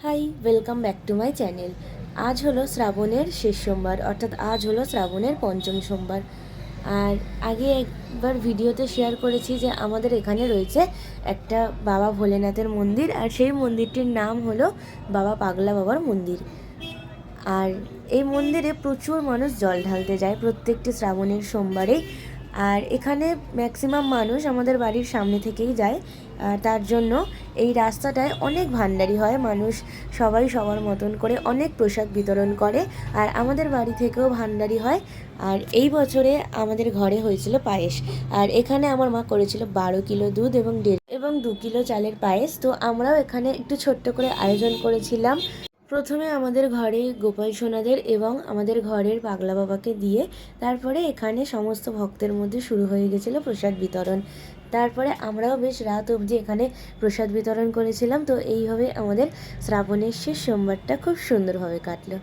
High, welcome back to my channel. আজ হলো শ্রাবণের শেষ সোমবার, অর্থাৎ আজ হলো শ্রাবণের পঞ্চম সোমবার। আর আগে একবার ভিডিওতে শেয়ার করেছি যে আমাদের এখানে রয়েছে একটা বাবা ভোলেনাথের মন্দির, আর সেই মন্দিরটির নাম হলো বাবা পাগলা বাবার মন্দির। আর এই মন্দিরে প্রচুর মানুষ জল ঢালতে যায় প্রত্যেকটি শ্রাবণের সোমবারেই। আর এখানে ম্যাক্সিমাম মানুষ আমাদের বাড়ির সামনে থেকেই যায়। তার জন্য এই রাস্তাটায় অনেক ভান্ডারি হয়, মানুষ সবাই সবার মতন করে অনেক প্রসাদ বিতরণ করে। আর আমাদের বাড়ি থেকেও ভান্ডারি হয়। আর এই বছরে আমাদের ঘরে হয়েছিল পায়েস। আর এখানে আমার মা করেছিল 12 কিলো দুধ এবং 2 কিলো চালের পায়েস। তো আমরাও এখানে একটু ছোট্ট করে আয়োজন করেছিলাম। প্রথমে আমাদের ঘরে গোপাল সোনাদের এবং আমাদের ঘরের পাগলা বাবাকে দিয়ে তারপরে এখানে সমস্ত ভক্তের মধ্যে শুরু হয়ে গেছিলো প্রসাদ বিতরণ। তারপরে আমরাও বেশ রাত অবধি এখানে প্রসাদ বিতরণ করেছিলাম। তো এইভাবে আমাদের শ্রাবণের শেষ সোমবারটা খুব সুন্দরভাবে কাটলো।